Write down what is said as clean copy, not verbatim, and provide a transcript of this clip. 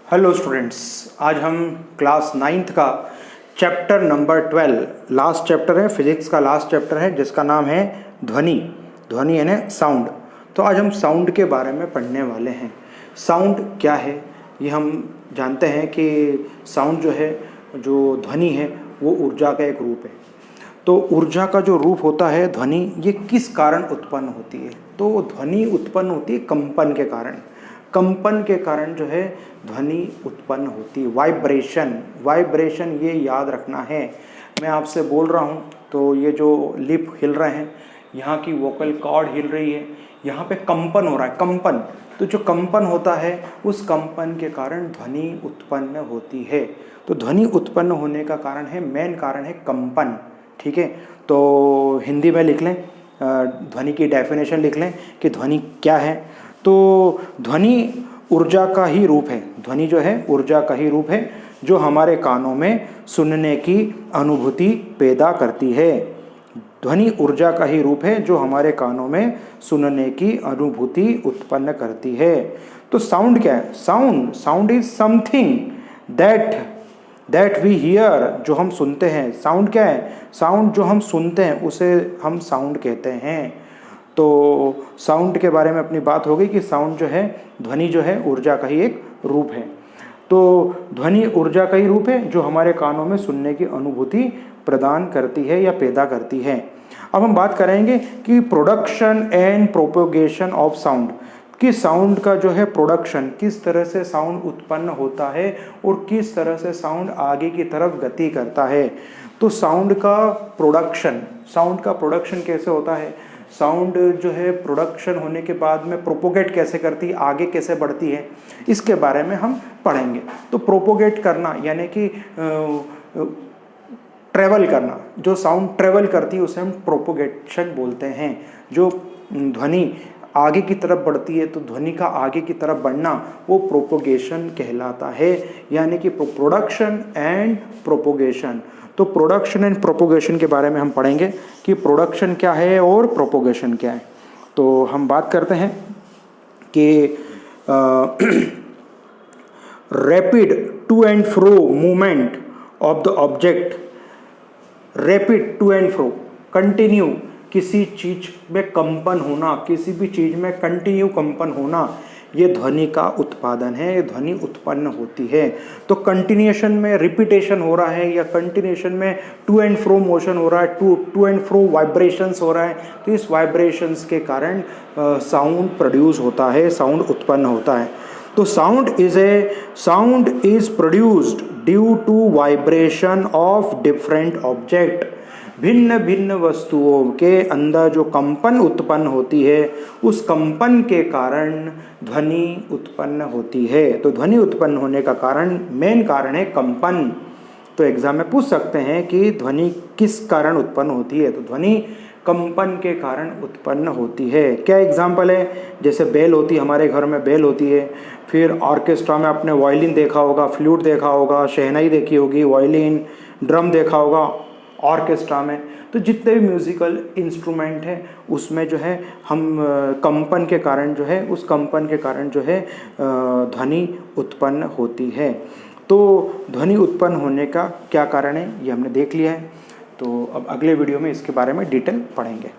Hello students, आज हम class 9th का चैप्टर नंबर 12 लास्ट चैप्टर है, फिजिक्स का लास्ट चैप्टर है जिसका नाम है ध्वनि। ध्वनि यानी साउंड। तो आज हम साउंड के बारे में पढ़ने वाले हैं। साउंड क्या है ये हम जानते हैं कि साउंड जो है, जो ध्वनि है वो ऊर्जा का एक रूप है। तो ऊर्जा का जो रूप होता है ध्वनि, ये किस कारण उत्पन्न होती है? तो ध्वनि उत्पन्न होती है कंपन के कारण। कंपन के कारण जो है ध्वनि उत्पन्न होती है। वाइब्रेशन ये याद रखना है। मैं आपसे बोल रहा हूँ तो ये जो लिप हिल रहे हैं, यहाँ की वोकल कॉर्ड हिल रही है, यहाँ पे कंपन हो रहा है। कंपन, तो जो कंपन होता है उस कंपन के कारण ध्वनि उत्पन्न होती है। तो ध्वनि उत्पन्न होने का कारण है, मेन कारण है कंपन। ठीक है, तो हिंदी में लिख लें, ध्वनि की डेफिनेशन लिख लें कि ध्वनि क्या है। तो ध्वनि ऊर्जा का ही रूप है। ध्वनि जो है ऊर्जा का ही रूप है जो हमारे कानों में सुनने की अनुभूति पैदा करती है। ध्वनि ऊर्जा का ही रूप है जो हमारे कानों में सुनने की अनुभूति उत्पन्न करती है। तो साउंड क्या है? Sound is something that we hear, जो हम सुनते हैं। साउंड क्या है? साउंड जो हम सुनते हैं उसे हम साउंड कहते हैं। तो साउंड के बारे में अपनी बात हो गई कि साउंड जो है, ध्वनि जो है ऊर्जा का ही एक रूप है। तो ध्वनि ऊर्जा का ही रूप है जो हमारे कानों में सुनने की अनुभूति प्रदान करती है या पैदा करती है। अब हम बात करेंगे कि production and propagation of sound, कि साउंड का जो है प्रोडक्शन, किस तरह से साउंड उत्पन्न होता है और किस तरह से साउंड आगे की तरफ गति करता है। तो साउंड का प्रोडक्शन कैसे होता है? साउंड जो है प्रोडक्शन होने के बाद में प्रोपोगेट कैसे करती है, आगे कैसे बढ़ती है, इसके बारे में हम पढ़ेंगे। तो प्रोपोगेट करना यानी कि ट्रेवल करना, जो साउंड ट्रेवल करती है उसे हम प्रोपोगेशन बोलते हैं। जो ध्वनि आगे की तरफ बढ़ती है तो ध्वनि का आगे की तरफ बढ़ना वो प्रोपोगेशन कहलाता है, यानी कि प्रोडक्शन एंड प्रोपोगेशन। तो प्रोडक्शन एंड प्रोपोगेशन के बारे में हम पढ़ेंगे कि प्रोडक्शन क्या है और प्रोपोगेशन क्या है। तो हम बात करते हैं कि rapid to and fro movement of the object. Rapid to and fro, continue किसी चीज में कंपन होना, किसी भी चीज में कंटिन्यू कंपन होना, ये ध्वनि का उत्पादन है, ये ध्वनि उत्पन्न होती है। तो कंटिन्यूएशन में रिपीटेशन हो रहा है या कंटिन्यूएशन में टू एंड फ्रो मोशन हो रहा है, टू एंड फ्रो वाइब्रेशंस हो रहा है, तो इस वाइब्रेशंस के कारण साउंड प्रोड्यूस होता है, साउंड उत्पन्न होता है। तो sound is produced due to vibration of different object. भिन्न भिन्न वस्तुओं के अंदर जो कंपन उत्पन्न होती है, उस कंपन के कारण ध्वनि उत्पन्न होती है। तो ध्वनि उत्पन्न होने का कारण, मेन कारण है कंपन। तो एग्जाम में पूछ सकते हैं कि ध्वनि किस कारण उत्पन्न होती है? तो ध्वनि कंपन के कारण उत्पन्न होती है। क्या एग्जाम्पल है? जैसे बेल होती है, हमारे घर में बेल होती है। फिर ऑर्केस्ट्रा में आपने वायलिन देखा होगा, फ्लूट देखा होगा, शहनाई देखी होगी, वायलिन, ड्रम देखा होगा ऑर्केस्ट्रा में। तो जितने भी म्यूज़िकल इंस्ट्रूमेंट हैं उसमें जो है हम कंपन के कारण जो है, उस कंपन के कारण जो है ध्वनि उत्पन्न होती है। तो ध्वनि उत्पन्न होने का क्या कारण है ये हमने देख लिया है। तो अब अगले वीडियो में इसके बारे में डिटेल पढ़ेंगे।